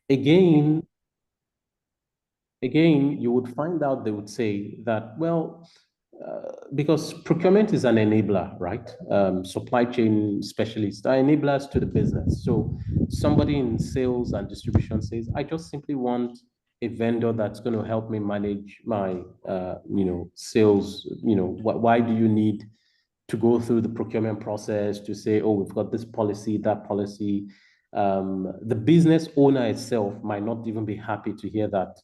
again, again, you would find out they would say that, well, because procurement is an enabler, right? Supply chain specialists are enablers to the business. So somebody in sales and distribution says, I just simply want a vendor that's going to help me manage my, sales. Why do you need to go through the procurement process to say, oh, we've got this policy, that policy? The business owner itself might not even be happy to hear that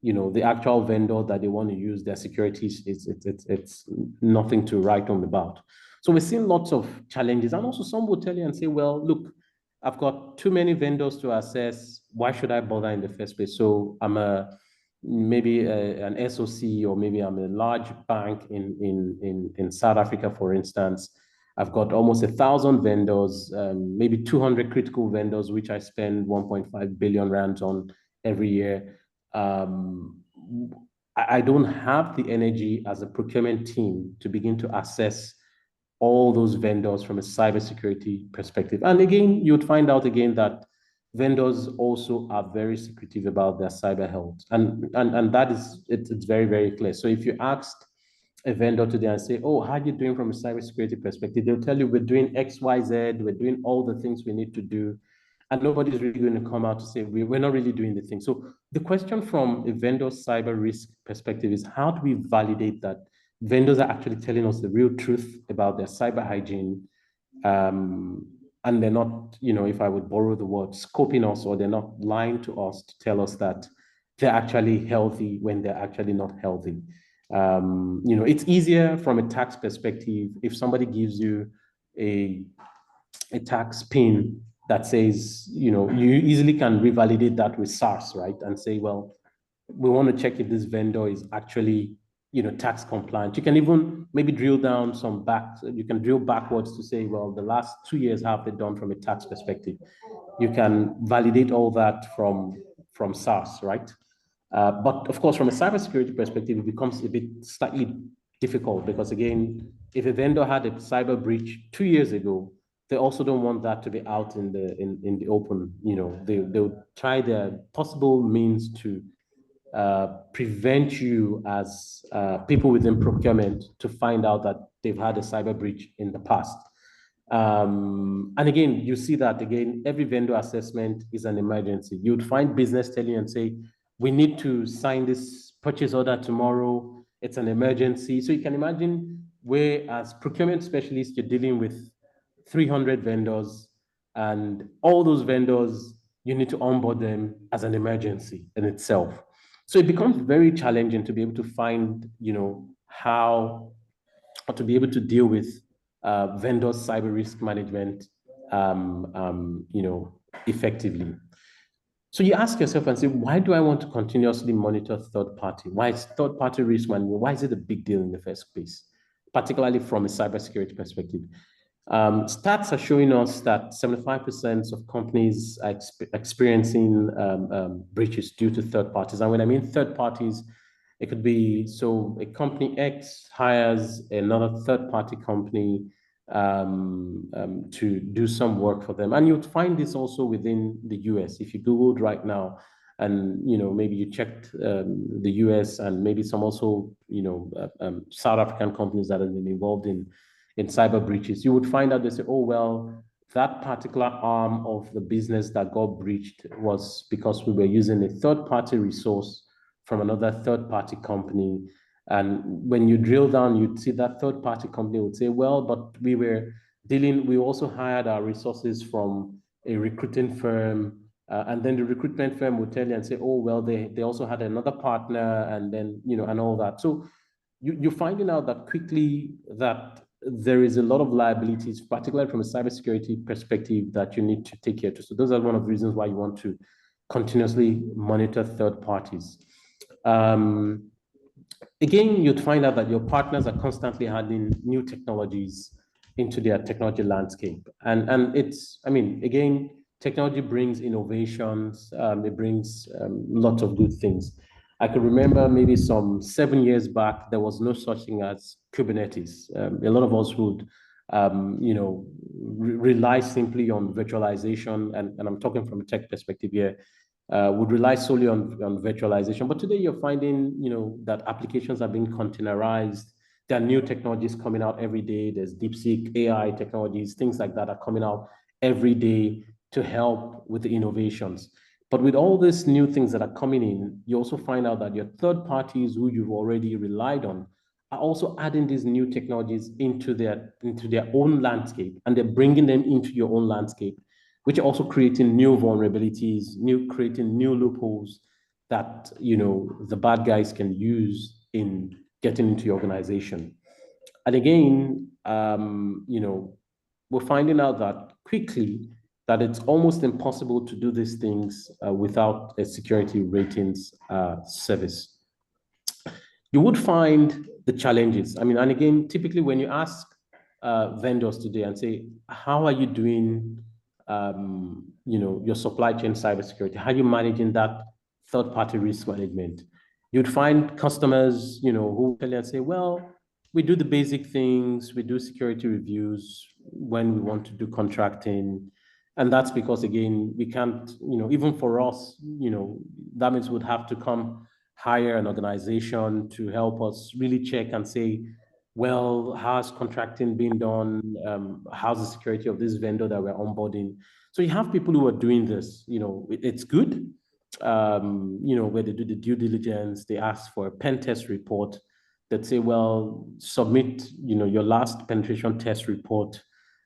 the actual vendor that they want to use their securities it's nothing to write home about. So we're seeing lots of challenges, and also some will tell you and say, well, look, I've got too many vendors to assess. Why should I bother in the first place? So I'm an SOC, or maybe I'm a large bank in South Africa, for instance. I've got almost 1,000 vendors, maybe 200 critical vendors, which I spend 1.5 billion rands on every year. um, I don't have the energy as a procurement team to begin to assess all those vendors from a cybersecurity perspective. And again, you'd find out again that vendors also are very secretive about their cyber health. And that is, it's very, very clear. So if you asked a vendor today and say, oh, how are you doing from a cybersecurity perspective? They'll tell you, we're doing X, Y, Z, we're doing all the things we need to do. And nobody's really going to come out to say, we're not really doing the thing. So the question from a vendor cyber risk perspective is, how do we validate that vendors are actually telling us the real truth about their cyber hygiene? Um, and they're not, if I would borrow the word, scoping us, or they're not lying to us to tell us that they're actually healthy when they're actually not healthy. It's easier from a tax perspective if somebody gives you a tax pin that says, you easily can revalidate that with SARS, right? And say, well, we want to check if this vendor is actually, tax compliant. You can even maybe drill down you can drill backwards to say, well, the last 2 years, how have they done from a tax perspective? You can validate all that from SARS, right? But of course, from a cybersecurity perspective, it becomes a bit slightly difficult because, again, if a vendor had a cyber breach 2 years ago, they also don't want that to be out in the open. They'll try their possible means to prevent you as people within procurement to find out that they've had a cyber breach in the past. And again, you see that again, every vendor assessment is an emergency. You'd find business telling you and say, we need to sign this purchase order tomorrow. It's an emergency. So you can imagine where, as procurement specialists, you're dealing with 300 vendors, and all those vendors, you need to onboard them as an emergency in itself. So it becomes very challenging to be able to find, how, or to be able to deal with vendor cyber risk management, effectively. So you ask yourself and say, why do I want to continuously monitor third party? Why is third party risk management? Why is it a big deal in the first place, particularly from a cybersecurity perspective? Stats are showing us that 75% of companies are experiencing breaches due to third parties. And when I mean third parties, it could be, so a company X hires another third party company to do some work for them. And you'd find this also within the US. If you Googled right now, and maybe you checked the US and maybe some also South African companies that have been involved in cyber breaches, you would find out they say, oh, well, that particular arm of the business that got breached was because we were using a third-party resource from another third-party company. And when you drill down, you'd see that third-party company would say, well, but we also hired our resources from a recruiting firm. And then the recruitment firm would tell you and say, oh, well, they also had another partner, and then, and all that. So you're finding out that quickly that there is a lot of liabilities, particularly from a cybersecurity perspective, that you need to take care of. So those are one of the reasons why you want to continuously monitor third parties. Again, you'd find out that your partners are constantly adding new technologies into their technology landscape. And again, technology brings innovations, it brings lots of good things. I can remember maybe some 7 years back, there was no such thing as Kubernetes. A lot of us would, rely simply on virtualization. And I'm talking from a tech perspective here. would rely solely on virtualization. But today you're finding, that applications are being containerized. There are new technologies coming out every day. There's DeepSeek, AI technologies, things like that are coming out every day to help with the innovations. But with all these new things that are coming in, you also find out that your third parties who you've already relied on are also adding these new technologies into their own landscape, and they're bringing them into your own landscape, which are also creating new vulnerabilities, creating new loopholes that the bad guys can use in getting into your organization. And again, we're finding out that quickly that it's almost impossible to do these things without a security ratings service. You would find the challenges. I mean, and again, typically when you ask vendors today and say, how are you doing, your supply chain cybersecurity? How are you managing that third-party risk management? You'd find customers, who tell you and say, well, we do the basic things, we do security reviews when we want to do contracting. And that's because, again, we can't, even for us, that means we'd have to come hire an organization to help us really check and say, well, how's contracting being done? How's the security of this vendor that we're onboarding? So you have people who are doing this, it's good, where they do the due diligence, they ask for a pen test report that say, well, submit, your last penetration test report,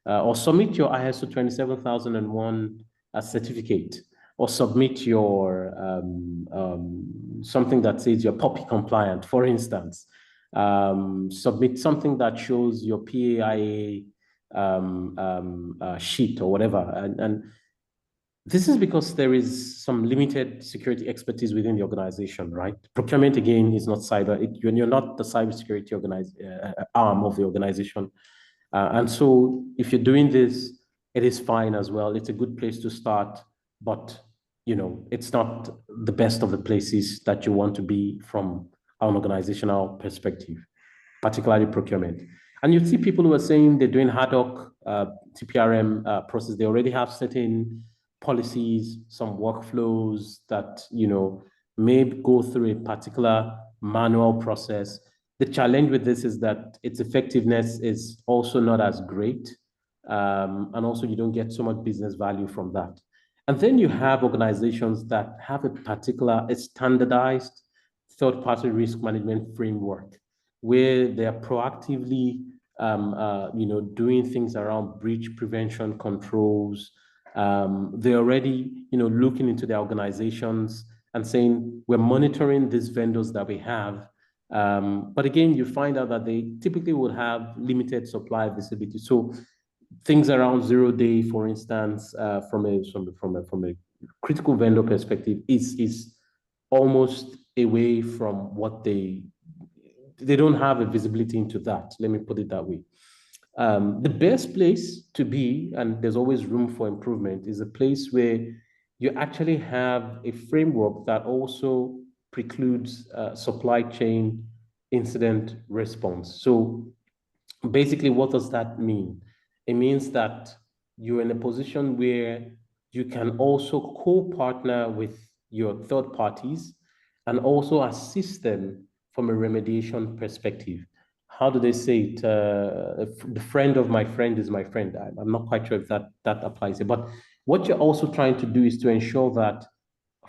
or submit your ISO 27001 certificate, or submit your something that says you're POPI compliant, for instance. Submit something that shows your PAIA sheet or whatever. And this is because there is some limited security expertise within the organization, right? Procurement, again, is not cyber. You're not the cybersecurity arm of the organization. And so if you're doing this, it is fine as well. It's a good place to start, but it's not the best of the places that you want to be from an organizational perspective, particularly procurement. And you see people who are saying they're doing ad hoc TPRM process. They already have certain policies, some workflows that may go through a particular manual process. The challenge with this is that its effectiveness is also not as great. And also you don't get so much business value from that. And then you have organizations that have a standardized third-party risk management framework where they are proactively, doing things around breach prevention controls. They're already, looking into their organizations and saying, we're monitoring these vendors that we have. But again, you find out that they typically would have limited supply visibility. So things around 0 day, for instance, from a critical vendor perspective, is almost away from what they don't have a visibility into that. Let me put it that way. The best place to be, and there's always room for improvement, is a place where you actually have a framework that also precludes supply chain incident response. So basically, what does that mean? It means that you're in a position where you can also co-partner with your third parties and also assist them from a remediation perspective. How do they say it? The friend of my friend is my friend. I'm not quite sure if that applies here. But what you're also trying to do is to ensure that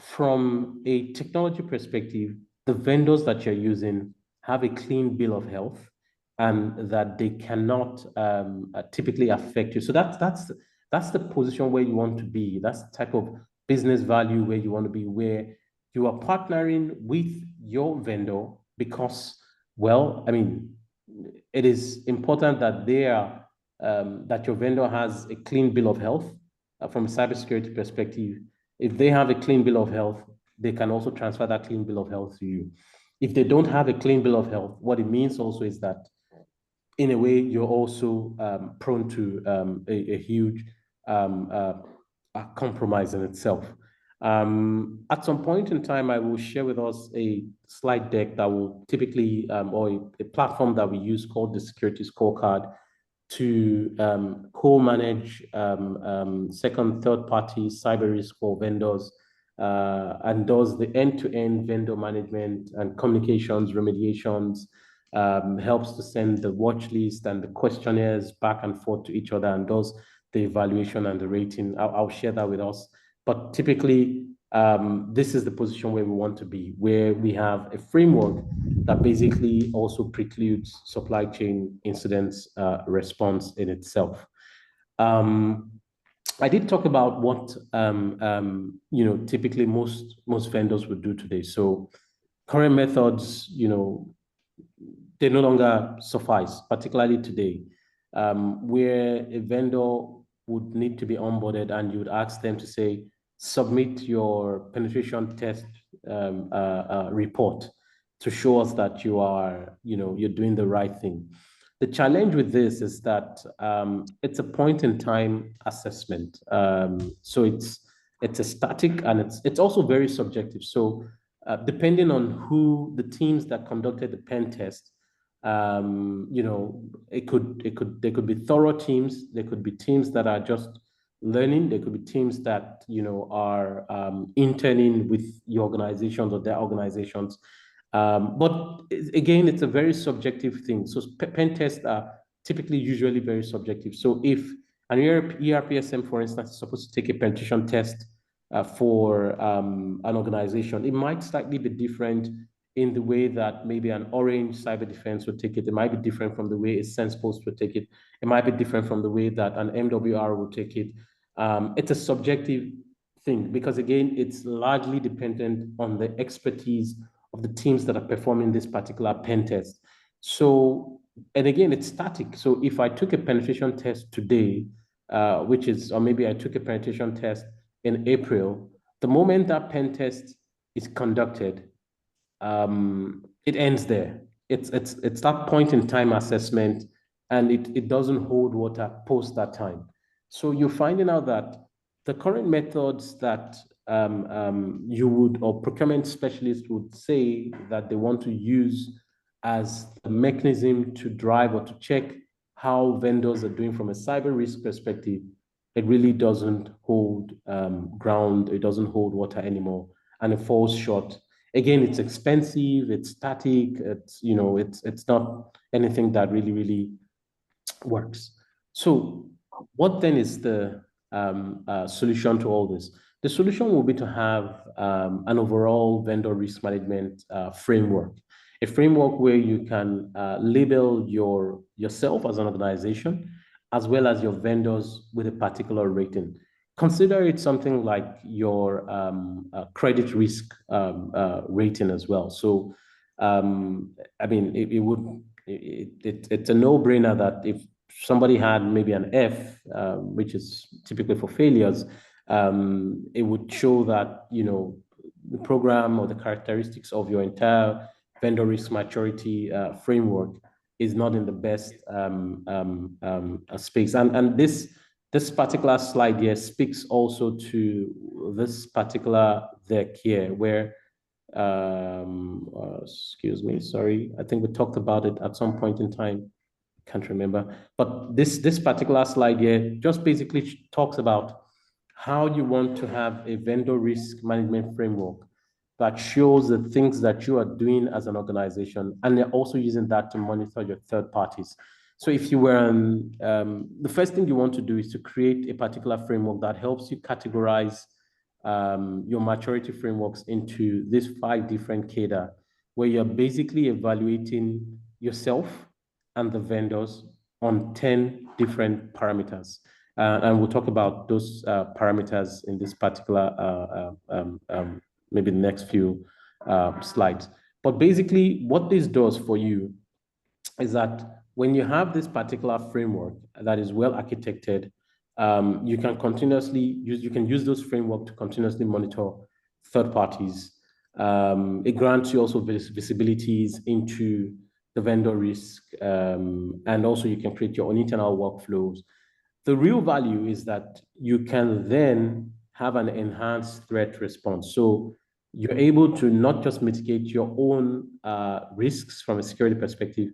from a technology perspective, the vendors that you're using have a clean bill of health and that they cannot typically affect you. So that's the position where you want to be. That's the type of business value where you want to be, where you are partnering with your vendor because, well, I mean, it is important that that your vendor has a clean bill of health from a cybersecurity perspective. If they have a clean bill of health, they can also transfer that clean bill of health to you. If they don't have a clean bill of health, what it means also is that in a way, you're also prone to a huge compromise in itself. At some point in time, I will share with us a slide deck that will typically, or a platform that we use called the Security Scorecard to co-manage second, third-party cyber risk for vendors and does the end-to-end vendor management and communications, remediations, helps to send the watch list and the questionnaires back and forth to each other, and does the evaluation and the rating. I'll share that with us. But typically, this is the position where we want to be, where we have a framework that basically also precludes supply chain incidents response in itself. I did talk about what typically most vendors would do today. So current methods, they no longer suffice, particularly today, where a vendor would need to be onboarded and you would ask them to say, submit your penetration test report to show us that you're doing the right thing. The challenge with this is that it's a point in time assessment. So it's a static and it's also very subjective. So depending on who the teams that conducted the pen test, there could be thorough teams, there could be teams that are just learning, there could be teams that are interning with your organizations or their organizations. But again, it's a very subjective thing. So pen tests are typically usually very subjective. So if an ERPSM, for instance, is supposed to take a penetration test for an organization, it might slightly be different in the way that maybe an Orange cyber defense would take it. It might be different from the way a SensePost would take it. It might be different from the way that an MWR would take it. It's a subjective thing because, again, it's largely dependent on the expertise of the teams that are performing this particular pen test. So, and again, it's static. So if I took a penetration test today, or maybe I took a penetration test in April, the moment that pen test is conducted, it ends there. It's that point in time assessment, and it doesn't hold water post that time. So you're finding out that the current methods that you would, or procurement specialists would say that they want to use as a mechanism to drive or to check how vendors are doing from a cyber risk perspective, it really doesn't hold ground, it doesn't hold water anymore, and it falls short. Again, it's expensive, it's static, it's not anything that really works. So what then is the solution to all this? The solution will be to have an overall vendor risk management framework, a framework where you can label yourself as an organization, as well as your vendors with a particular rating. Consider it something like your credit risk rating as well. So, I mean, it's a no-brainer that if somebody had maybe an F, which is typically for failures, it would show that, the program or the characteristics of your entire vendor risk maturity framework is not in the best space. And this particular slide here speaks also to this particular deck here, where, excuse me, sorry, I think we talked about it at some point in time. Can't remember, but this particular slide here just basically talks about how you want to have a vendor risk management framework that shows the things that you are doing as an organization, and they're also using that to monitor your third parties. So if you were the first thing you want to do is to create a particular framework that helps you categorize your maturity frameworks into these 5 different cadre, where you're basically evaluating yourself and the vendors on 10 different parameters. And we'll talk about those parameters in this particular, maybe the next few slides. But basically, what this does for you is that when you have this particular framework that is well architected, you can use those framework to continuously monitor third parties. It grants you also visibilities into the vendor risk, and also you can create your own internal workflows. The real value is that you can then have an enhanced threat response. So you're able to not just mitigate your own risks from a security perspective,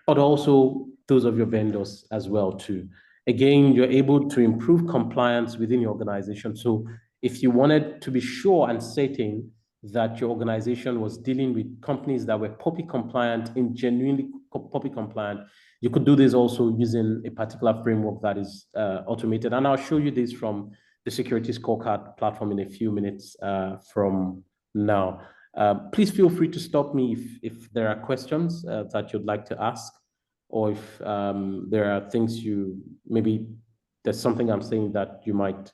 but also those of your vendors as well too. Again, you're able to improve compliance within your organization. So if you wanted to be sure and certain that your organization was dealing with companies that were POPI compliant and genuinely POPI compliant, you could do this also using a particular framework that is automated. And I'll show you this from the security scorecard platform in a few minutes from now. Please feel free to stop me if there are questions that you'd like to ask, or if there are things maybe there's something I'm saying that you might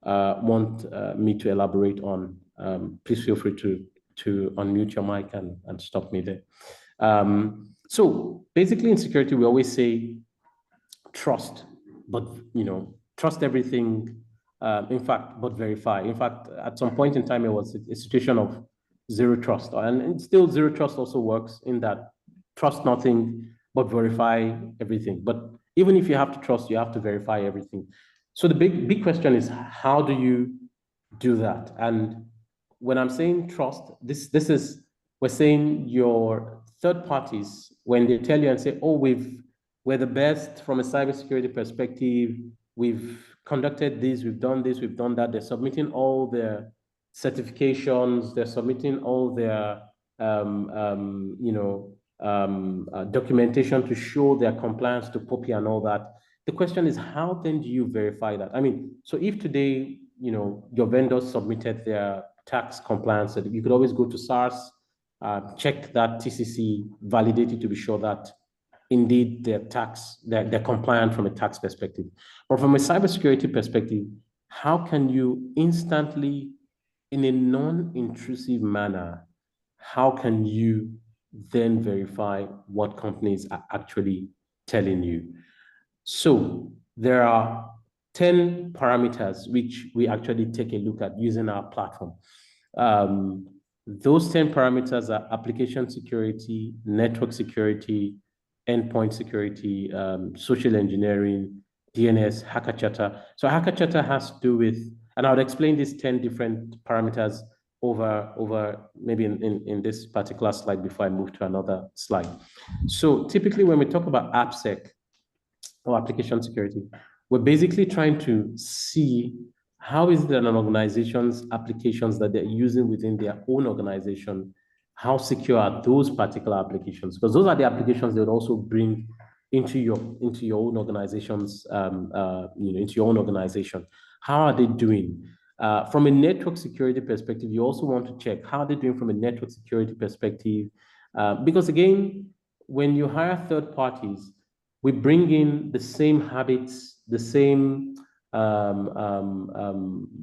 want me to elaborate on. Please feel free to unmute your mic and stop me there. So basically in security, we always say trust, but trust everything. In fact, but verify. In fact, at some point in time, it was a situation of zero trust, and still zero trust also works in that trust nothing, but verify everything. But even if you have to trust, you have to verify everything. So the big question is, how do you do that? And when I'm saying trust, we're saying your third parties, when they tell you and say, oh, we're the best from a cybersecurity perspective, we've conducted this, we've done that, they're submitting all their certifications, they're submitting all their documentation to show their compliance to POPI and all that. The question is, how then do you verify that? I mean, so if today, your vendors submitted their tax compliance, you could always go to SARS, check that TCC, validate it to be sure that indeed they're compliant from a tax perspective. But from a cybersecurity perspective, how can you instantly, in a non-intrusive manner, how can you then verify what companies are actually telling you? So there are 10 parameters which we actually take a look at using our platform. Those 10 parameters are application security, network security, endpoint security, social engineering, DNS, hacker chatter. So hacker chatter has to do with, and I'll explain these 10 different parameters over maybe in this particular slide before I move to another slide. So typically when we talk about AppSec or application security, we're basically trying to see how is it that an organization's applications that they're using within their own organization, how secure are those particular applications? Because those are the applications that would also bring into your own organizations, into your own organization. How are they doing? From a network security perspective, you also want to check how they're doing from a network security perspective. Because again, when you hire third parties, we bring in the same habits, the same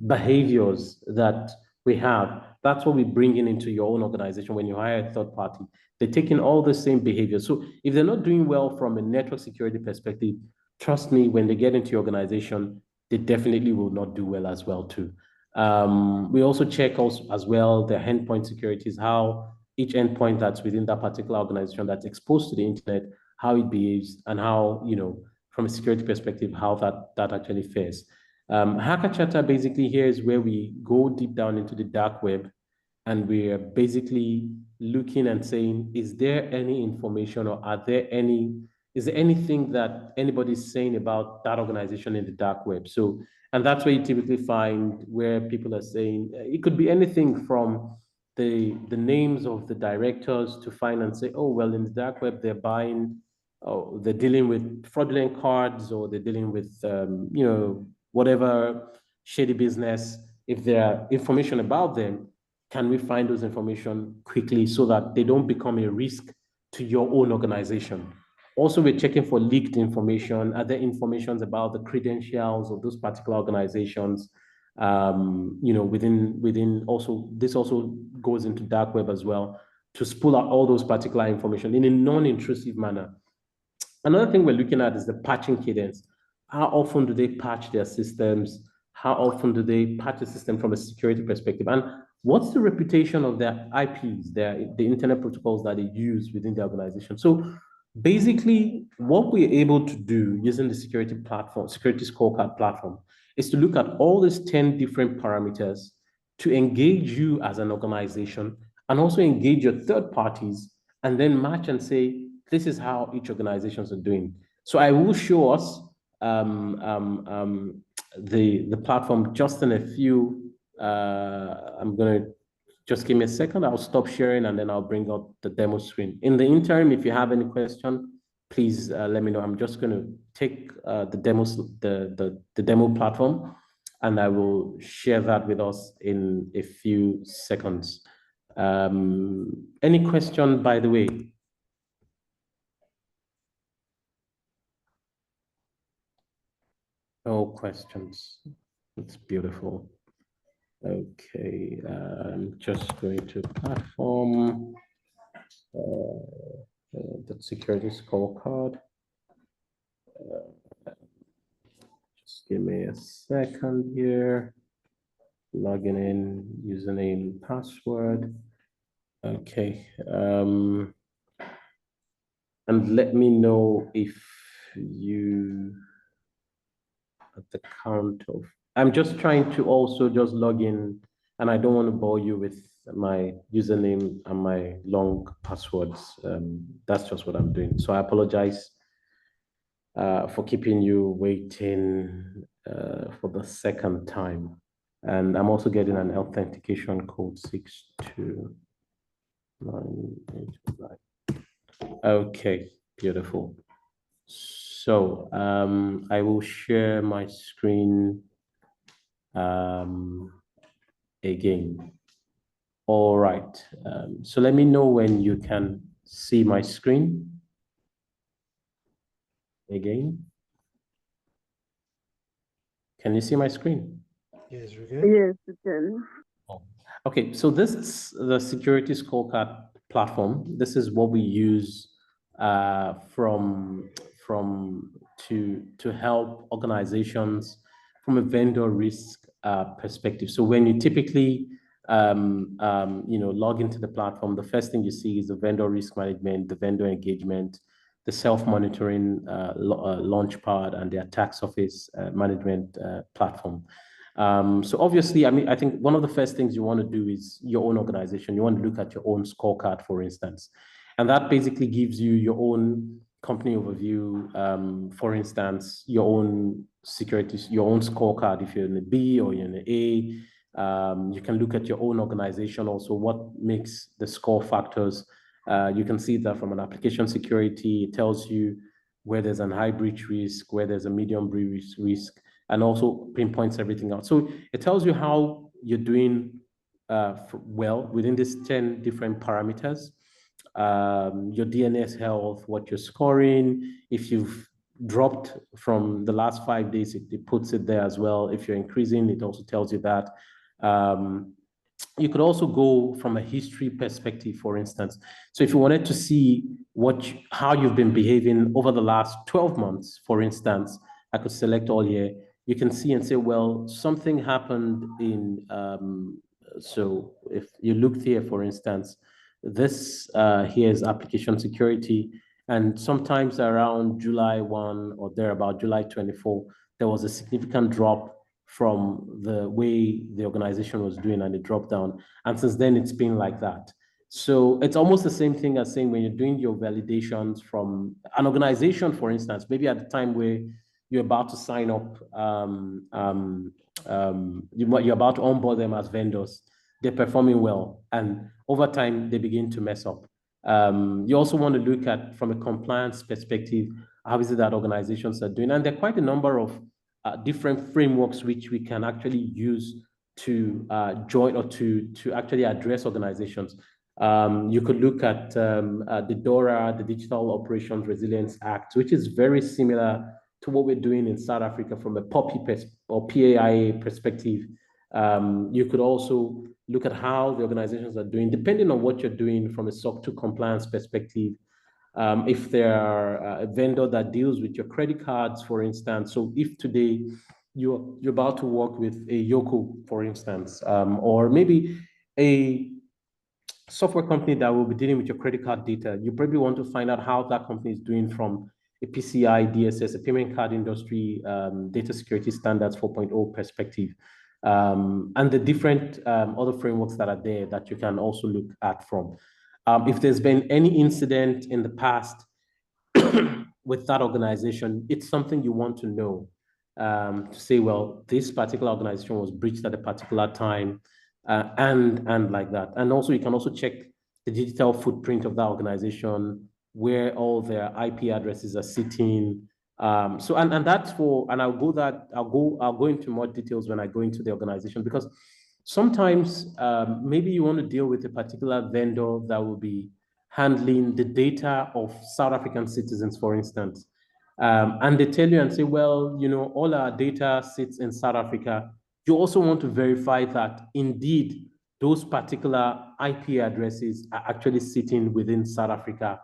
behaviors that we have. That's what we bring into your own organization when you hire a third party. They're taking all the same behaviors. So if they're not doing well from a network security perspective, trust me, when they get into your organization, they definitely will not do well as well too. We also check also as well the endpoint securities, how each endpoint that's within that particular organization that's exposed to the internet, how it behaves, and how, from a security perspective, how that actually fares. Hacker chatter basically here is where we go deep down into the dark web, and we're basically looking and saying, is there any information or is there anything that anybody's saying about that organization in the dark web? So, and that's where you typically find where people are saying, it could be anything from the names of the directors to find and say, oh, well, in the dark web, they're buying, or they're dealing with fraudulent cards, or they're dealing with, whatever shady business. If there are information about them, can we find those information quickly so that they don't become a risk to your own organization? Also, we're checking for leaked information, other informations about the credentials of those particular organizations. Within also, this also goes into dark web as well to spool out all those particular information in a non-intrusive manner. Another thing we're looking at is the patching cadence. How often do they patch their systems? How often do they patch the system from a security perspective? And what's the reputation of their IPs, the internet protocols that they use within the organization? So basically, what we're able to do using the security platform, security scorecard platform, is to look at all these 10 different parameters to engage you as an organization and also engage your third parties and then match and say, this is how each organizations are doing. So I will show us the platform just in a few I'm going to just give me a second. I'll stop sharing and then I'll bring up the demo screen. In the interim, if you have any question, please let me know. I'm just going to take the demo platform, and I will share that with us in a few seconds. Any question, by the way? No questions. It's beautiful. Okay, I'm just going to platform the security scorecard. Just give me a second here. Logging in, username, password. Okay. And let me know if you at the count of. I'm just trying to also just log in, and I don't want to bore you with my username and my long passwords. That's just what I'm doing. So I apologize for keeping you waiting for the second time. And I'm also getting an authentication code 62985. Okay, beautiful. So I will share my screen again. All right. So let me know when you can see my screen again. Can you see my screen? Yes, we can. Yes, we can. Okay, so this is the security scorecard platform. This is what we use to help organizations from a vendor risk perspective. So when you typically log into the platform, the first thing you see is the vendor risk management, the vendor engagement, the self-monitoring launchpad, and the attack surface management platform. So obviously, I mean, I think one of the first things you want to do is your own organization. You want to look at your own scorecard, for instance, and that basically gives you your own company overview. For instance, your own security, your own scorecard. If you're in a B or you're in an A, you can look at your own organization also. What makes the score factors? You can see that from an application security, it tells you where there's an high breach risk, where there's a medium breach risk, and also pinpoints everything out. So it tells you how you're doing well within these 10 different parameters. Your DNS health, what you're scoring. If you've dropped from the last 5 days, it puts it there as well. If you're increasing, it also tells you that. You could also go from a history perspective, for instance. So if you wanted to see how you've been behaving over the last 12 months, for instance, I could select all year. You can see and say, well, something happened in, so if you looked here, for instance, this here is application security. And sometimes around July 1 or thereabout, July 24, there was a significant drop from the way the organization was doing, and it dropped down. And since then, it's been like that. So it's almost the same thing as saying when you're doing your validations from an organization, for instance, maybe at the time where you're about to sign up, you're about to onboard them as vendors, they're performing well. And over time, they begin to mess up. You also want to look at, from a compliance perspective, how is it that organizations are doing? And there are quite a number of different frameworks which we can actually use to join or to actually address organizations. You could look at the DORA, the Digital Operations Resilience Act, which is very similar to what we're doing in South Africa from a PAIA perspective. You could also look at how the organizations are doing, depending on what you're doing from a SOC 2 compliance perspective. If there are a vendor that deals with your credit cards, for instance. So if today you're about to work with a Yoko, for instance, or maybe a software company that will be dealing with your credit card data, you probably want to find out how that company is doing from a PCI DSS, a payment card industry data security standards 4.0 perspective, and the different other frameworks that are there that you can also look at from. If there's been any incident in the past with that organization, it's something you want to know. to say, well, this particular organization was breached at a particular time, and like that. And also, you can also check the digital footprint of that organization, where all their IP addresses are sitting. So and that's for, and I'll go into more details when I go into the organization, because sometimes maybe you want to deal with a particular vendor that will be handling the data of South African citizens, for instance. And they tell you and say, well, all our data sits in South Africa. You also want to verify that indeed those particular IP addresses are actually sitting within South Africa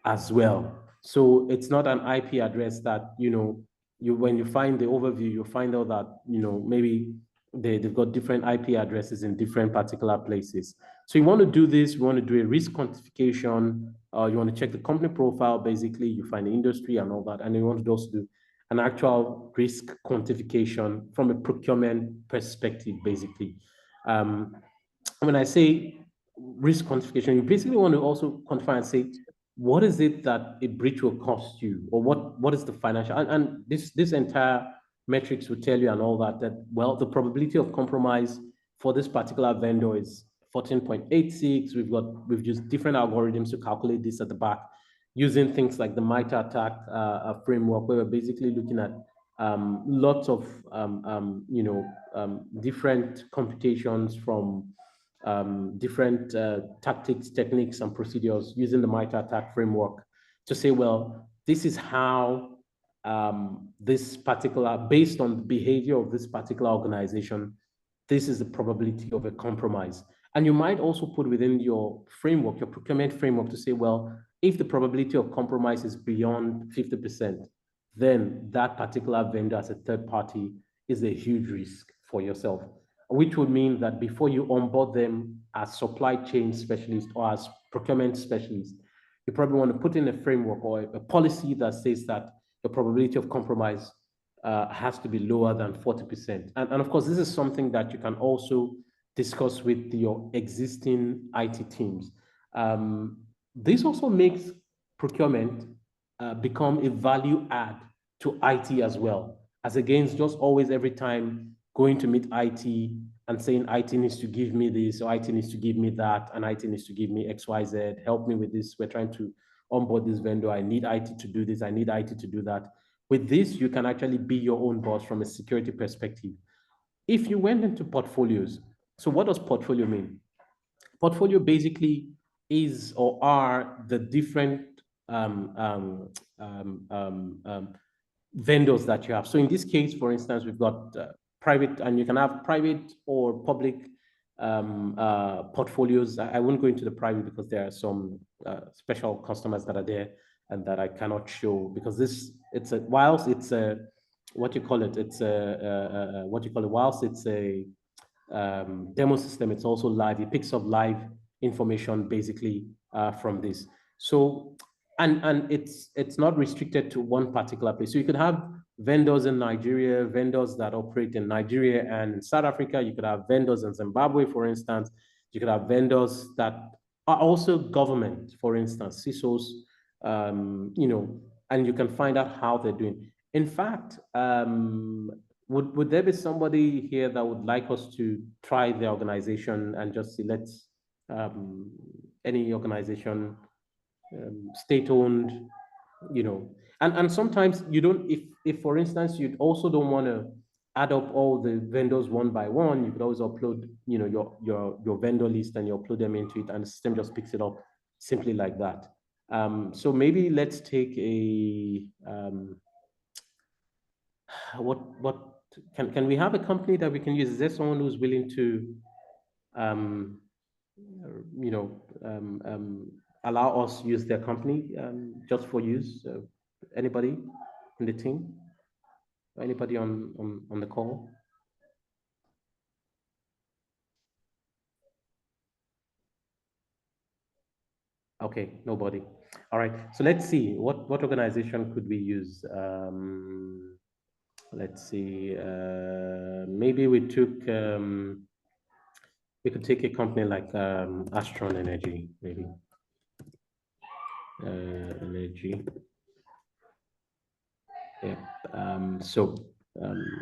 as well. So it's not an IP address that, when you find the overview, you find out that, maybe they've got different IP addresses in different particular places. So you want to do this, you want to do a risk quantification, you want to check the company profile, basically, you find the industry and all that, and you want to also do an actual risk quantification from a procurement perspective, basically. When I say risk quantification, you basically want to also quantify and say, what is it that a breach will cost you, or what is the financial, and this entire metrics will tell you and all that, well, the probability of compromise for this particular vendor is 14.86. We've used different algorithms to calculate this at the back, using things like the MITRE attack framework, where we're basically looking at lots of different computations from different tactics, techniques, and procedures using the MITRE attack framework to say, well, this is how this particular, based on the behavior of this particular organization, this is the probability of a compromise. And you might also put within your framework, your procurement framework, to say, well, if the probability of compromise is beyond 50%, then that particular vendor as a third party is a huge risk for yourself, which would mean that before you onboard them as supply chain specialist or as procurement specialist, you probably want to put in a framework or a policy that says that the probability of compromise has to be lower than 40%. And of course, this is something that you can also discuss with your existing IT teams. This also makes procurement become a value add to IT as well, as against just always every time going to meet IT and saying IT needs to give me this, or IT needs to give me that, and IT needs to give me XYZ, help me with this. We're trying to onboard this vendor. I need IT to do this. I need IT to do that. With this, you can actually be your own boss from a security perspective. If you went into portfolios, so what does portfolio mean? Portfolio basically is or are the different vendors that you have. So in this case, for instance, we've got private, and you can have private or public portfolios. I won't go into the private because there are some special customers that are there and that I cannot show, because whilst it's a, what you call it, whilst it's a demo system, it's also live. It picks up live information basically from this. So, and it's not restricted to one particular place. So you could have vendors in Nigeria, vendors that operate in Nigeria and in South Africa. You could have vendors in Zimbabwe, for instance. You could have vendors that are also government, for instance, CISOs, and you can find out how they're doing. In fact, would there be somebody here that would like us to try the organization and just see, any organization, state-owned, and sometimes you don't, if for instance, you also don't want to add up all the vendors one by one, you could always upload, your vendor list, and you upload them into it, and the system just picks it up simply like that. So maybe let's take a, what can we have a company that we can use? Is there someone who's willing to, allow us use their company just for use? Anybody in the team? Anybody on the call? Okay, nobody. All right. So let's see, what organization could we use? Let's see. Maybe we could take a company like Astron Energy, maybe. Energy. Yeah. So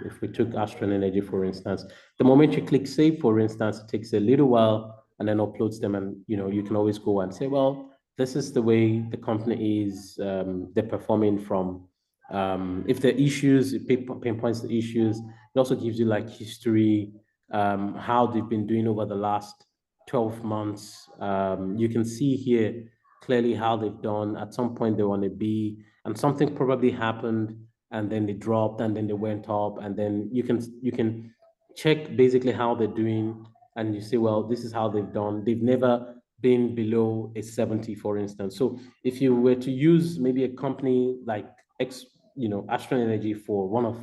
If we took Astron Energy, for instance, the moment you click save, for instance, it takes a little while and then uploads them. And, you can always go and say, well, this is the way the company is, they're performing from, if there are issues, it pinpoints the issues. It also gives you like history, how they've been doing over the last 12 months. You can see here clearly how they've done. At some point, they want to be, and something probably happened, and then they dropped, and then they went up, and then you can check basically how they're doing, and you say, well, this is how they've done. They've never been below a 70, for instance. So if you were to use maybe a company like Astron Energy for one of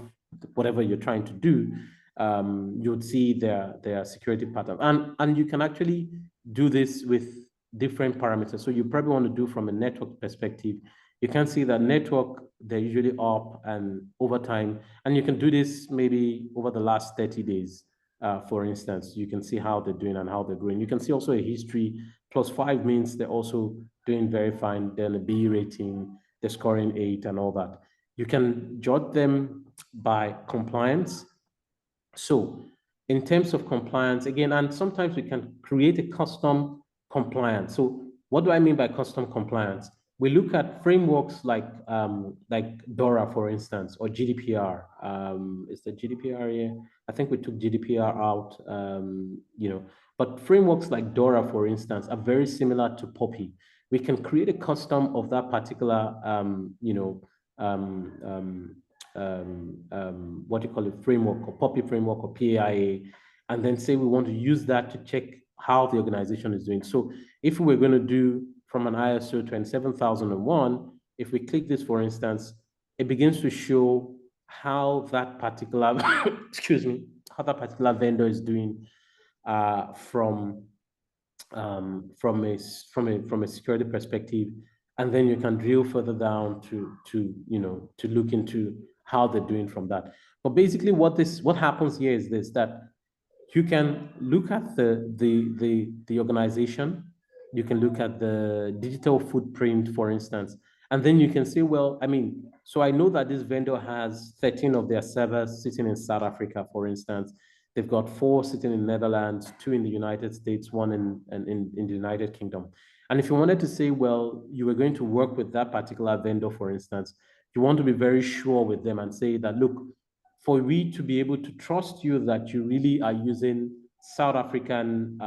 whatever you're trying to do, you would see their security pattern. And you can actually do this with different parameters. So you probably want to do from a network perspective. You can see that network, they're usually up and over time. And you can do this maybe over the last 30 days. For instance, you can see how they're doing and how they're growing. You can see also a history. +5 means they're also doing very fine. They're in a B rating, they're scoring 8 and all that. You can judge them by compliance. So in terms of compliance, again, and sometimes we can create a custom compliance. So what do I mean by custom compliance? We look at frameworks like DORA, for instance, or GDPR. Is the GDPR here? I think we took GDPR out, but frameworks like DORA, for instance, are very similar to POPI. We can create a custom of that particular, what do you call it, framework, or POPI framework, or PAIA, and then say we want to use that to check how the organization is doing. So if we're going to do from an ISO 27001, if we click this, for instance, it begins to show how that particular, excuse me, how that particular vendor is doing from a security perspective, and then you can drill further down to look into how they're doing from that. But basically, what happens here is this: that you can look at the organization, you can look at the digital footprint, for instance, and then you can say, well, I mean, so I know that this vendor has 13 of their servers sitting in South Africa, for instance. They've got 4 sitting in Netherlands, 2 in the United States, 1 in the United Kingdom. And if you wanted to say, well, you were going to work with that particular vendor, for instance, you want to be very sure with them and say that, look, for we to be able to trust you that you really are using South African,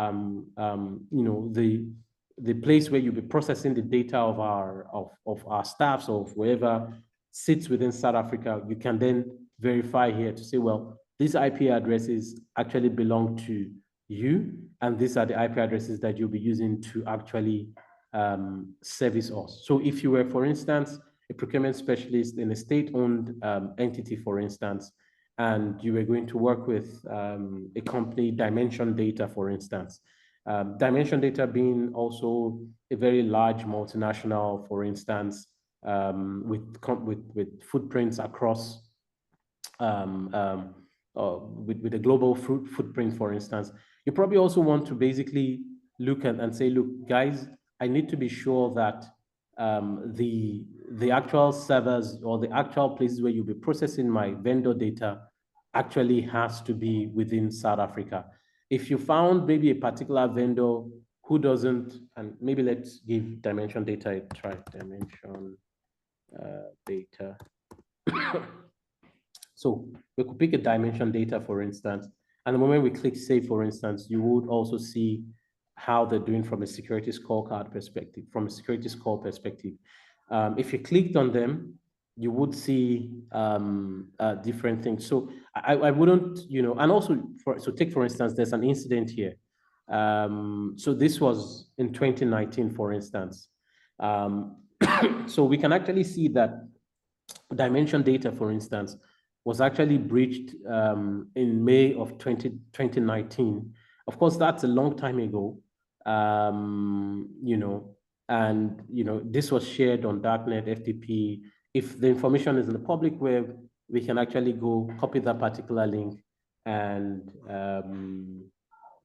the place where you'll be processing the data of our staffs, or of whoever sits within South Africa, you can then verify here to say, well, these IP addresses actually belong to you, and these are the IP addresses that you'll be using to actually service us. So if you were, for instance, a procurement specialist in a state-owned entity, for instance, and you were going to work with a company, Dimension Data, for instance. Dimension Data being also a very large multinational, for instance, with footprints across, with a global footprint, for instance. You probably also want to basically look at and say, look, guys, I need to be sure that the actual servers or the actual places where you'll be processing my vendor data actually has to be within South Africa. If you found maybe a particular vendor who doesn't, and maybe let's give Dimension Data a try, Dimension Data. So we could pick a Dimension Data, for instance, and the moment we click Save, for instance, you would also see how they're doing from a security scorecard perspective, from a security score perspective. If you clicked on them, you would see different things. So I wouldn't, and also, so take, for instance, there's an incident here. So this was in 2019, for instance. So we can actually see that Dimension Data, for instance, was actually breached in May of 2019. Of course, that's a long time ago, and this was shared on Darknet, FTP. If the information is in the public web, we can actually go copy that particular link, and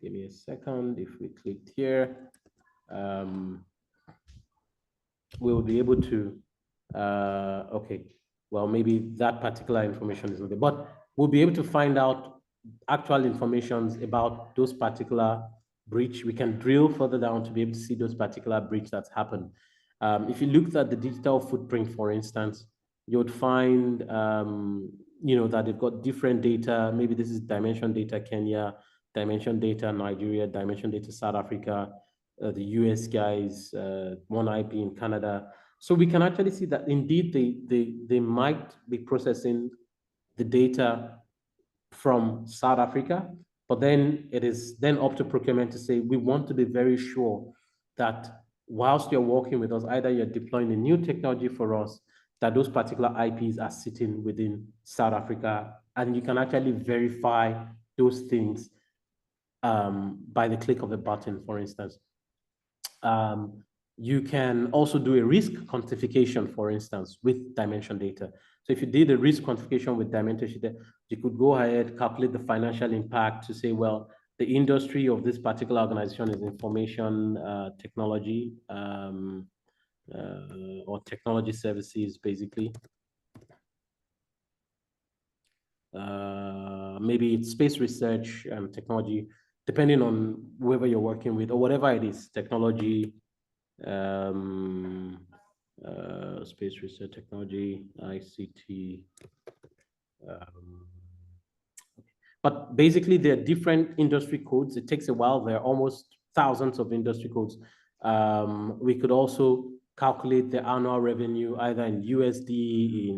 give me a second. If we clicked here, we will be able to, okay, well, maybe that particular information is not there. But we'll be able to find out actual information about those particular breach. We can drill further down to be able to see those particular breach that's happened. If you looked at the digital footprint, for instance, you would find that they've got different data. Maybe this is dimension data Kenya, dimension data Nigeria, dimension data South Africa, the US guys, one IP in Canada. So we can actually see that indeed they might be processing the data from South Africa, but then it is then up to procurement to say, we want to be very sure that whilst you're working with us, either you're deploying a new technology for us, that those particular IPs are sitting within South Africa, and you can actually verify those things by the click of a button, for instance. You can also do a risk quantification, for instance, with dimension data. So if you did a risk quantification with dimension data, you could go ahead, calculate the financial impact to say, well, the industry of this particular organization is information technology or technology services, basically. Maybe it's space research and technology, depending on whoever you're working with or whatever it is, technology, space research, technology, ICT. But basically, there are different industry codes. It takes a while. There are almost thousands of industry codes. We could also calculate the annual revenue either in USD,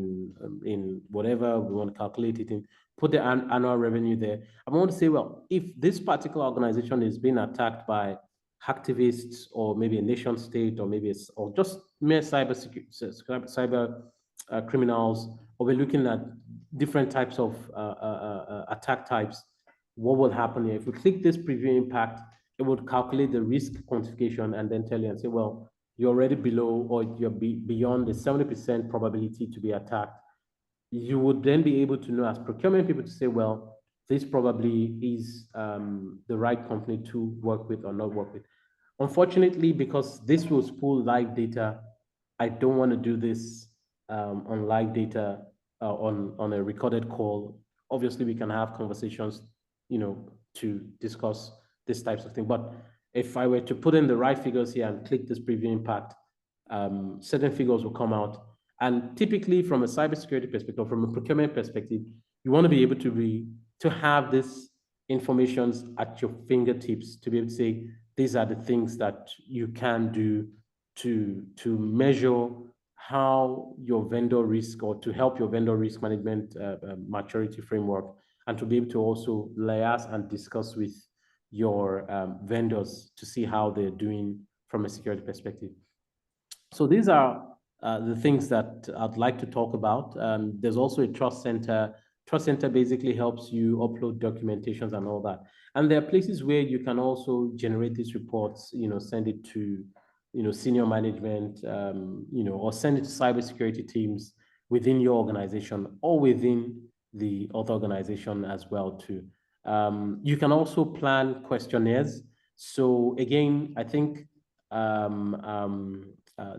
in whatever we want to calculate it in, put the annual revenue there. I want to say, well, if this particular organization is being attacked by hacktivists or maybe a nation state or maybe or just mere cyber criminals, or we're looking at different types of attack types, what will happen here? If we click this preview impact, it would calculate the risk quantification and then tell you and say, well, you're already below or you're beyond the 70% probability to be attacked. You would then be able to know as procurement people to say, well, this probably is the right company to work with or not work with. Unfortunately, because this will spool live data, I don't want to do this on live data on a recorded call. Obviously, we can have conversations, to discuss these types of things. But if I were to put in the right figures here and click this preview impact, certain figures will come out. And typically, from a cybersecurity perspective, from a procurement perspective, you want to be able to have this information at your fingertips to be able to say, these are the things that you can do to measure how your vendor risk, or to help your vendor risk management maturity framework, and to be able to also liaise and discuss with your vendors to see how they're doing from a security perspective. So these are the things that I'd like to talk about. There's also a trust center. Trust center basically helps you upload documentations and all that. And there are places where you can also generate these reports, send it to, senior management, or send it to cybersecurity teams within your organization or within the other organization as well too. You can also plan questionnaires. So again, I think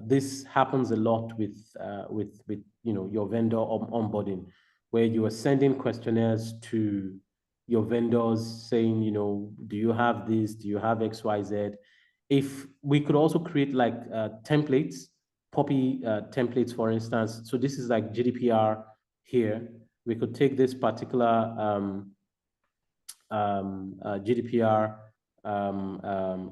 this happens a lot with your vendor onboarding, where you are sending questionnaires to your vendors saying, do you have this? Do you have XYZ? If we could also create like templates, POPI templates, for instance. So this is like GDPR here. We could take this particular GDPR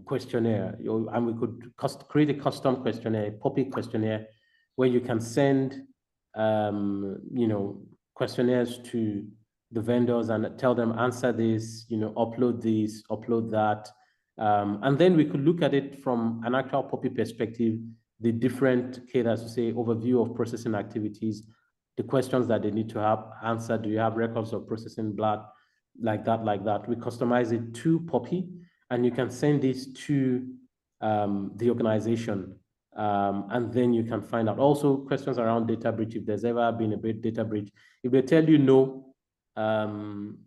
questionnaire, and we could create a custom questionnaire, POPI questionnaire, where you can send questionnaires to the vendors and tell them, answer this, upload this, upload that. And then we could look at it from an actual POPI perspective, the different cadres, to say overview of processing activities, the questions that they need to have answered. Do you have records of processing blood? Like that. We customize it to POPI, and you can send this to the organization. And then you can find out also questions around data breach. If there's ever been a data breach, if they tell you no,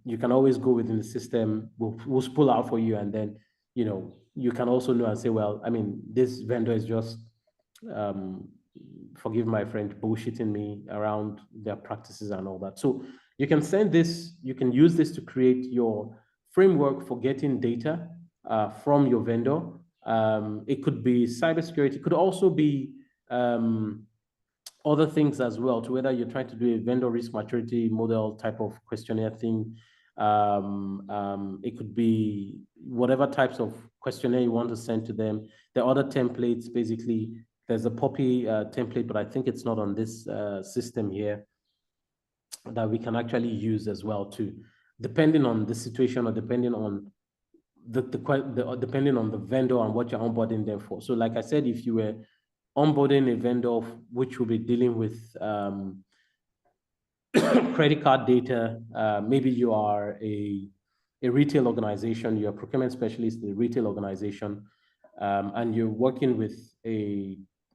you can always go within the system. We'll pull out for you, and then you can also know and say, well, I mean, this vendor is just forgive my French, bullshitting me around their practices and all that. So You can send this, you can use this to create your framework for getting data from your vendor. It could be cybersecurity, it could also be other things as well, to whether you're trying to do a vendor risk maturity model type of questionnaire thing. It could be whatever types of questionnaire you want to send to them. There are other templates, basically. There's a Poppy template, but I think it's not on this system here, that we can actually use as well too, depending on the situation or depending on depending on the vendor and what you're onboarding them for. So like I said, if you were onboarding a vendor which will be dealing with credit card data, maybe you are a retail organization, you're a procurement specialist in a retail organization, and you're working with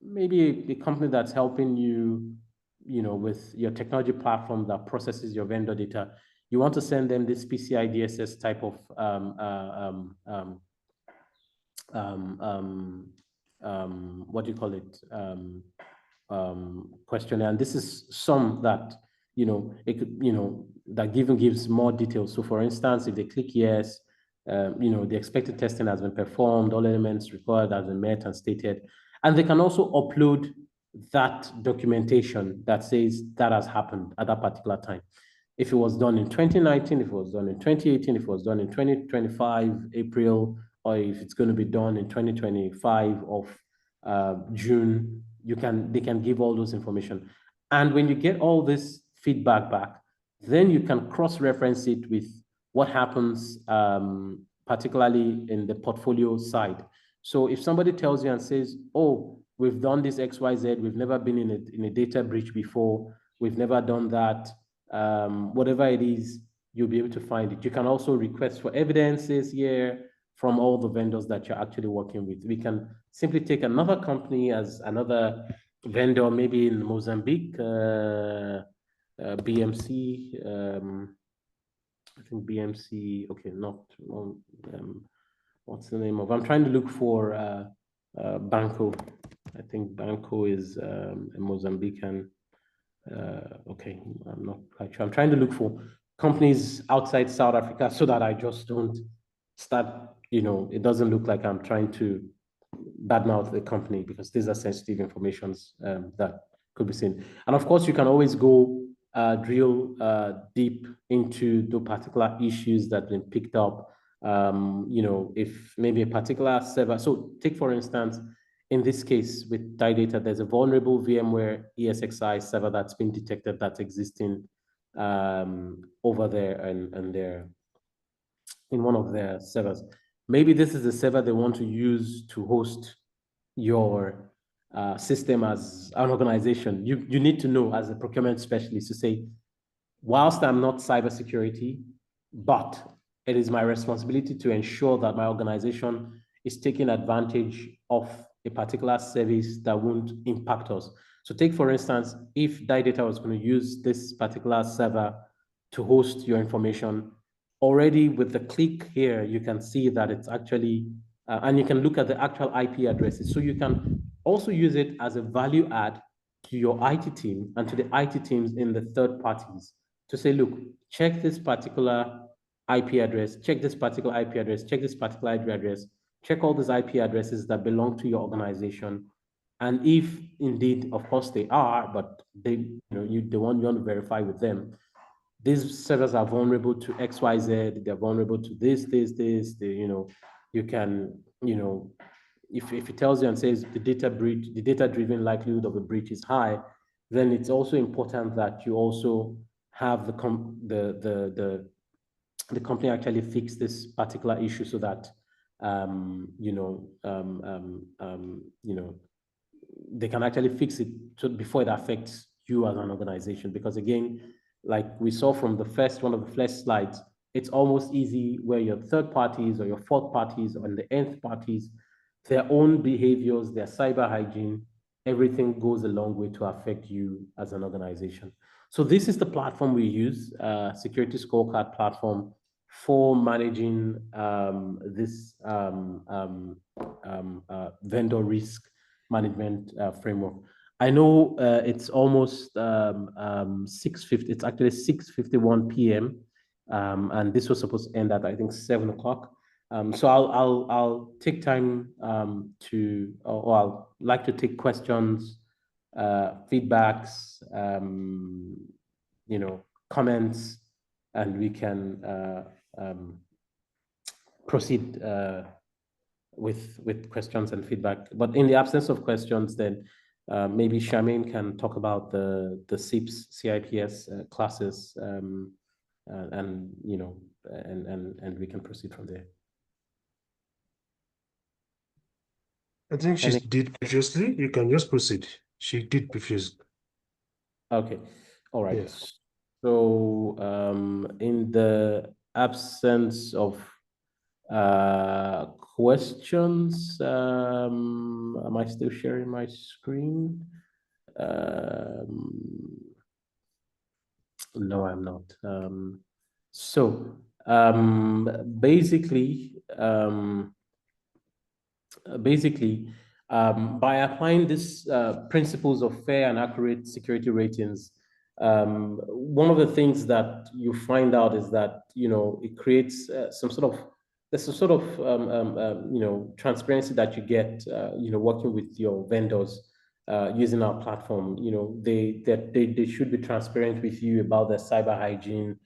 maybe a company that's helping you, with your technology platform that processes your vendor data. You want to send them this PCI DSS type of what do you call it, questionnaire. And this is some that, it could, that gives more details. So for instance, if they click yes, the expected testing has been performed, all elements required have been met and stated. And they can also upload that documentation that says that has happened at that particular time. If it was done in 2019, if it was done in 2018, if it was done in 2025, April, or if it's going to be done in 2025 of June, they can give all those information. And when you get all this feedback back, then you can cross-reference it with what happens, particularly in the portfolio side. So if somebody tells you and says, oh, we've done this XYZ, we've never been in a data breach before, we've never done that, whatever it is, you'll be able to find it. You can also request for evidences here from all the vendors that you're actually working with. We can simply take another company as another vendor, maybe in Mozambique, BMC, I think BMC, okay, not, what's the name of, I'm trying to look for Banco. I think Banco is a Mozambican. Okay, I'm not quite sure. I'm trying to look for companies outside South Africa so that I just don't start, it doesn't look like I'm trying to badmouth the company, because these are sensitive informations that could be seen. And of course, you can always go drill deep into the particular issues that have been picked up. If maybe a particular server, so take for instance, in this case with data, there's a vulnerable VMware ESXi server that's been detected that's existing over there and there in one of their servers. Maybe this is the server they want to use to host your system as an organization. You need to know as a procurement specialist to say, whilst I'm not cybersecurity, but it is my responsibility to ensure that my organization is taking advantage of a particular service that won't impact us. So take, for instance, if Data was going to use this particular server to host your information, already with the click here, you can see that it's actually, and you can look at the actual IP addresses. So you can also use it as a value add to your IT team and to the IT teams in the third parties to say, look, check this particular IP address, check this particular IP address, check this particular IP address, check all these IP addresses that belong to your organization. And if indeed, of course, they are, but they want to verify with them, these servers are vulnerable to XYZ, they're vulnerable to this, you can, if it tells you and says the data-driven likelihood of a breach is high, then it's also important that you also have the company actually fix this particular issue so that they can actually fix it before it affects you as an organization. Because again, like we saw from one of the first slides, it's almost easy where your third parties or your fourth parties or the nth parties, their own behaviors, their cyber hygiene, everything goes a long way to affect you as an organization. So this is the platform we use, Security Scorecard platform, for managing this vendor risk management framework. I know it's almost 6:50. It's actually 6:51 p.m. And this was supposed to end at I think 7 o'clock. So I'll take time or I'll like to take questions, feedbacks, comments, and we can proceed with questions and feedback. But in the absence of questions, then maybe Charmaine can talk about the CIPS, CIPS classes, and and we can proceed from there. I think she did previously. You can just proceed. She did previously. Okay, all right. Yeah. So in the absence of questions, am I still sharing my screen? No, I'm not. So basically, by applying these principles of fair and accurate security ratings, one of the things that you find out is that it creates there's a sort of transparency that you get working with your vendors using our platform. They should be transparent with you about their cyber hygiene.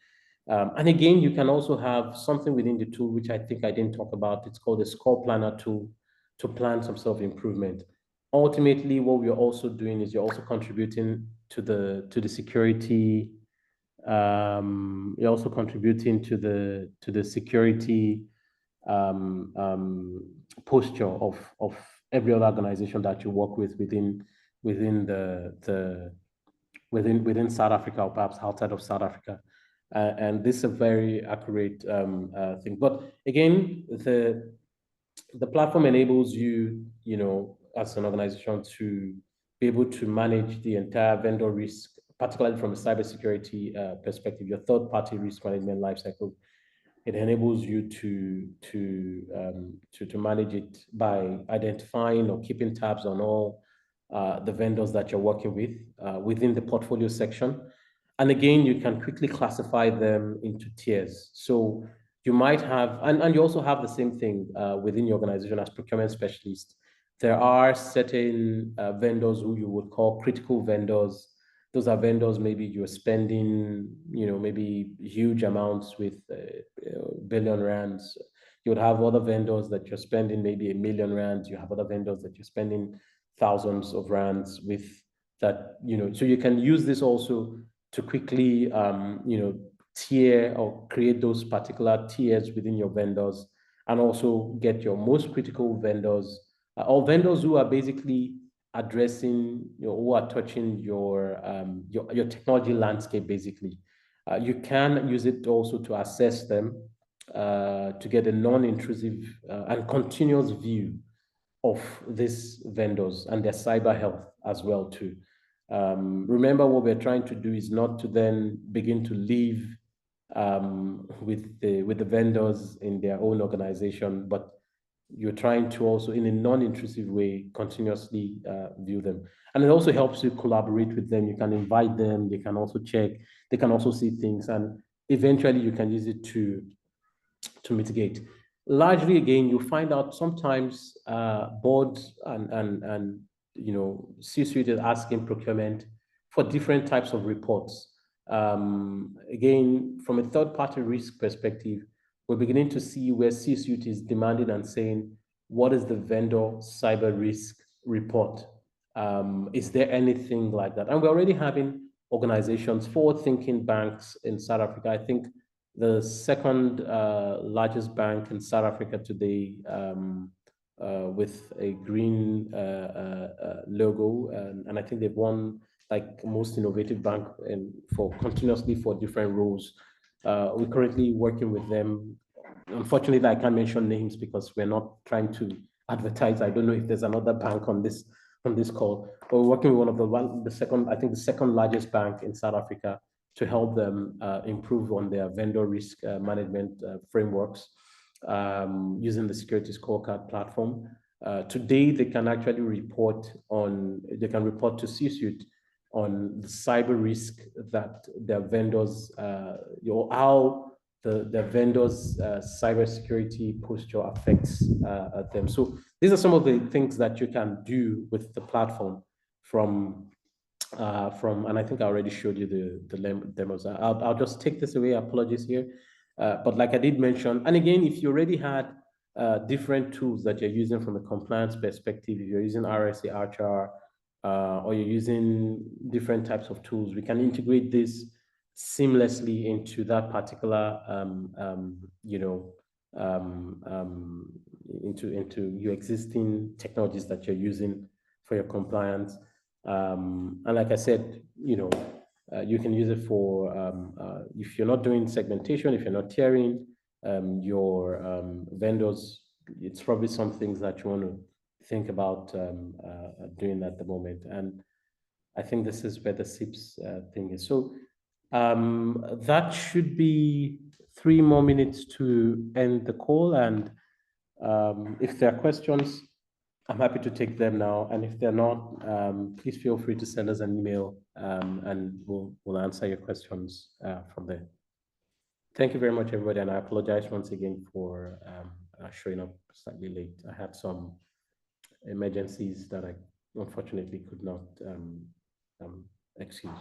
And again, you can also have something within the tool, which I think I didn't talk about. It's called the Score Planner tool to plan some self-improvement. Ultimately, what we're also doing is you're also contributing to the security. You're also contributing to the security posture of every other organization that you work with within within South Africa or perhaps outside of South Africa. And this is a very accurate thing. But again, the platform enables you, as an organization to be able to manage the entire vendor risk, particularly from a cybersecurity perspective, your third-party risk management lifecycle. It enables you to manage it by identifying or keeping tabs on all the vendors that you're working with within the portfolio section. And again, you can quickly classify them into tiers. So you might have, and you also have the same thing within your organization as procurement specialist. There are certain vendors who you would call critical vendors. Those are vendors maybe you're spending, maybe huge amounts with billion rands. You would have other vendors that you're spending maybe 1 million rands. You have other vendors that you're spending thousands of rands with that, so you can use this also to quickly, tier or create those particular tiers within your vendors and also get your most critical vendors or vendors who are basically addressing, who are touching your technology landscape, basically. You can use it also to assess them to get a non-intrusive and continuous view of these vendors and their cyber health as well too. Remember, what we're trying to do is not to then begin to live with the vendors in their own organization, but you're trying to also, in a non-intrusive way, continuously view them. And it also helps you collaborate with them. You can invite them. They can also check. They can also see things, and eventually you can use it to mitigate. Largely, again, you find out sometimes boards and C-suite is asking procurement for different types of reports. Again, from a third-party risk perspective, we're beginning to see where C-suite is demanding and saying, what is the vendor cyber risk report? Is there anything like that? And we're already having organizations, forward-thinking banks in South Africa. I think the second largest bank in South Africa today, with a green logo, and I think they've won like most innovative bank continuously for different roles. We're currently working with them. Unfortunately, I can't mention names because we're not trying to advertise. I don't know if there's another bank on this call, but we're working with the second largest bank in South Africa to help them improve on their vendor risk management frameworks using the security scorecard platform. today they can actually report to C-suite on the cyber risk that their vendors, or how the vendors' cybersecurity posture affects them. So these are some of the things that you can do with the platform from, and I think I already showed you the demos. I'll just take this away. Apologies here. But like I did mention, and again, if you already had different tools that you're using from a compliance perspective, if you're using RSA, Archer, or you're using different types of tools, we can integrate this seamlessly into that particular, into your existing technologies that you're using for your compliance. And like I said, you can use it for, if you're not doing segmentation, if you're not tiering your vendors, it's probably some things that you want to think about doing at the moment. And I think this is where the SIPs thing is. So that should be 3 more minutes to end the call. And if there are questions, I'm happy to take them now. And if they're not, please feel free to send us an email and we'll answer your questions from there. Thank you very much, everybody. And I apologize once again for showing up slightly late. I had some emergencies that I unfortunately could not excuse.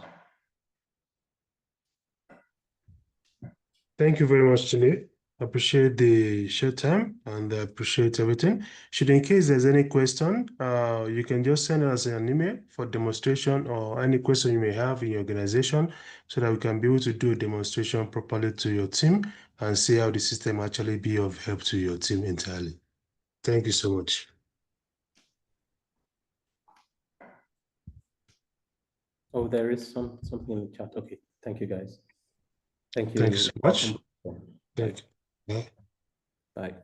Thank you very much, Chile. Appreciate the short time and appreciate everything. Should in case there's any question, you can just send us an email for demonstration or any question you may have in your organization so that we can be able to do a demonstration properly to your team and see how the system actually be of help to your team entirely. Thank you so much. Oh, there is something in the chat. Okay, thank you, guys. Thank you. Thank you so much. Thank you. Bye. Bye.